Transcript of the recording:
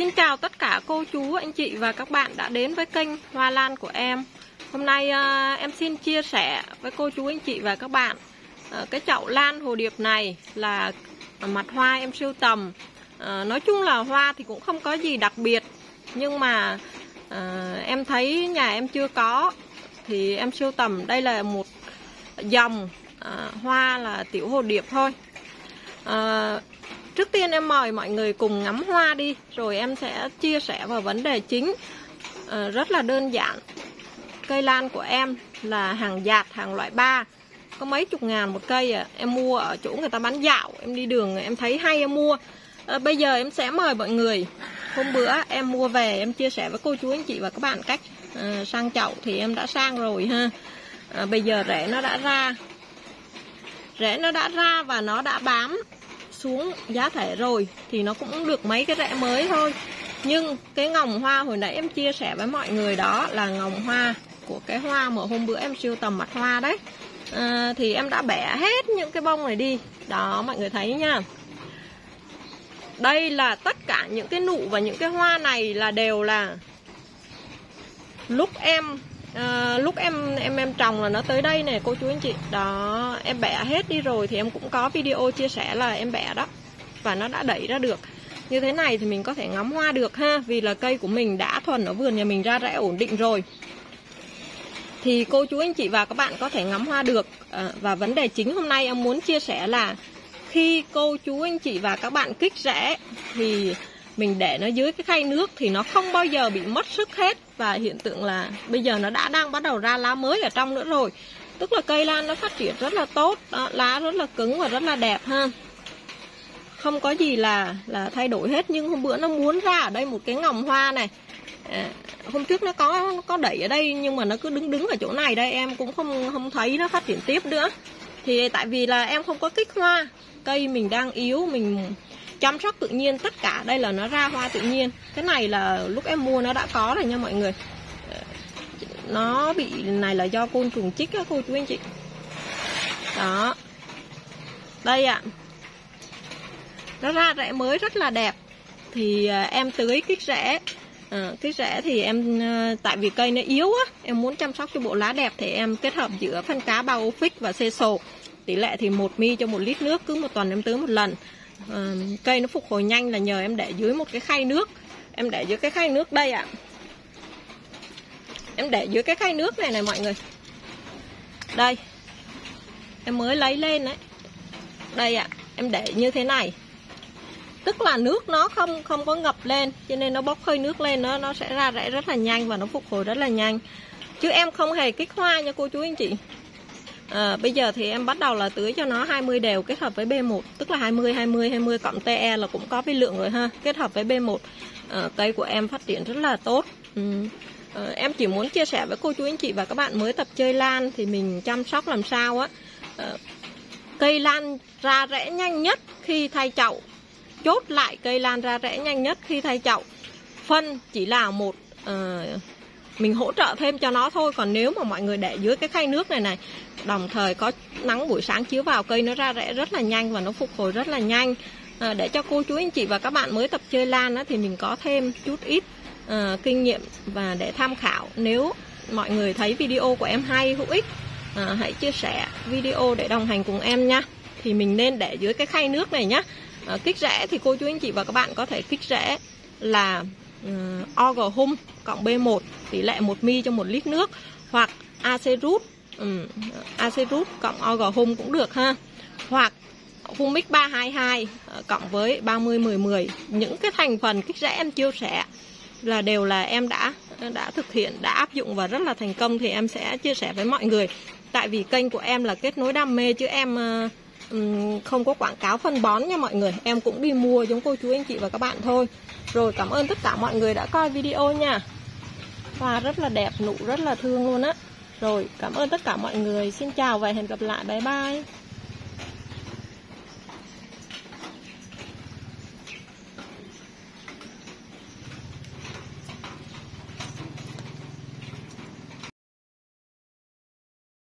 Xin chào tất cả cô chú, anh chị và các bạn đã đến với kênh Hoa Lan của em. Hôm nay em xin chia sẻ với cô chú, anh chị và các bạn cái chậu lan hồ điệp này là mặt hoa em sưu tầm. Nói chung là hoa thì cũng không có gì đặc biệt, nhưng mà em thấy nhà em chưa có thì em sưu tầm. Đây là một dòng hoa là tiểu hồ điệp thôi. Trước tiên em mời mọi người cùng ngắm hoa đi, rồi em sẽ chia sẻ vào vấn đề chính. Rất là đơn giản. Cây lan của em là hàng dạt, hàng loại 3, có mấy chục ngàn một cây à. Em mua ở chỗ người ta bán dạo, em đi đường em thấy hay em mua. Bây giờ em sẽ mời mọi người. Hôm bữa em mua về em chia sẻ với cô chú anh chị và các bạn cách sang chậu thì em đã sang rồi ha. Bây giờ rễ nó đã ra. Rễ nó đã ra và nó đã bám xuống giá thể rồi thì nó cũng được mấy cái rễ mới thôi. Nhưng cái ngồng hoa hồi nãy em chia sẻ với mọi người đó là ngồng hoa của cái hoa mà hôm bữa em sưu tầm mặt hoa đấy. Thì em đã bẻ hết những cái bông này đi. Đó mọi người thấy nha. Đây là tất cả những cái nụ và những cái hoa này là đều là lúc em trồng là nó tới đây này cô chú anh chị. Đó, em bẻ hết đi rồi thì em cũng có video chia sẻ là em bẻ đó. Và nó đã đẩy ra được. Như thế này thì mình có thể ngắm hoa được ha. Vì là cây của mình đã thuần ở vườn nhà mình ra rễ ổn định rồi. Thì cô chú anh chị và các bạn có thể ngắm hoa được. Và vấn đề chính hôm nay em muốn chia sẻ là khi cô chú anh chị và các bạn kích rễ thì mình để nó dưới cái khay nước thì nó không bao giờ bị mất sức hết. Và hiện tượng là bây giờ nó đang bắt đầu ra lá mới ở trong nữa rồi. Tức là cây lan nó phát triển rất là tốt. Đó, lá rất là cứng và rất là đẹp ha. Không có gì là thay đổi hết. Nhưng hôm bữa nó muốn ra ở đây một cái ngồng hoa này. Hôm trước nó có đẩy ở đây nhưng mà nó cứ đứng ở chỗ này đây. Em cũng không thấy nó phát triển tiếp nữa. Thì tại vì là em không có kích hoa. Cây mình đang yếu, mình chăm sóc tự nhiên. Tất cả đây là nó ra hoa tự nhiên. Cái này là lúc em mua nó đã có rồi nha mọi người. Nó bị này là do côn trùng chích á cô chú anh chị. Đó. Đây ạ. Nó ra rễ mới rất là đẹp. Thì em tưới kích rễ. Kích rễ thì em tại vì cây nó yếu á, em muốn chăm sóc cho bộ lá đẹp thì em kết hợp giữa phân cá Baofix và Ceso. Tỷ lệ thì 1 ml cho 1 lít nước, cứ một tuần em tưới một lần. Cây nó phục hồi nhanh là nhờ em để dưới một cái khay nước. Em để dưới cái khay nước đây ạ. Em để dưới cái khay nước này này mọi người. Đây. Em mới lấy lên đấy. Đây ạ, em để như thế này. Tức là nước nó không có ngập lên, cho nên nó bốc hơi nước lên nó sẽ ra rễ rất là nhanh và nó phục hồi rất là nhanh. Chứ em không hề kích hoa nha cô chú anh chị. Bây giờ thì em bắt đầu là tưới cho nó 20 đều kết hợp với B1, tức là 20 cộng TE là cũng có vi lượng rồi ha, kết hợp với B1. Cây của em phát triển rất là tốt. Em chỉ muốn chia sẻ với cô chú anh chị và các bạn mới tập chơi lan thì mình chăm sóc làm sao á. Cây lan ra rễ nhanh nhất khi thay chậu. Chốt lại cây lan ra rễ nhanh nhất khi thay chậu. Phân chỉ là một mình hỗ trợ thêm cho nó thôi. Còn nếu mà mọi người để dưới cái khay nước này đồng thời có nắng buổi sáng chiếu vào, cây nó ra rễ rất là nhanh và nó phục hồi rất là nhanh. Để cho cô chú anh chị và các bạn mới tập chơi lan thì mình có thêm chút ít kinh nghiệm và để tham khảo. Nếu mọi người thấy video của em hay, hữu ích, hãy chia sẻ video để đồng hành cùng em nha. Thì mình nên để dưới cái khay nước này nhá. Kích rễ thì cô chú anh chị và các bạn có thể kích rễ là Orgo Hum cộng B1 tỷ lệ 1 ml cho 1 lít nước, hoặc Acerut Acerut cộng Orgo Hum cũng được ha, hoặc Humic 322 cộng với 30-10-10. Những cái thành phần kích rễ em chia sẻ là đều là em đã thực hiện, đã áp dụng và rất là thành công thì em sẽ chia sẻ với mọi người. Tại vì kênh của em là kết nối đam mê chứ em không có quảng cáo phân bón nha mọi người. Em cũng đi mua giống cô chú anh chị và các bạn thôi. Rồi, cảm ơn tất cả mọi người đã coi video nha. Hoa rất là đẹp, nụ rất là thương luôn á. Rồi, cảm ơn tất cả mọi người. Xin chào và hẹn gặp lại. Bye bye.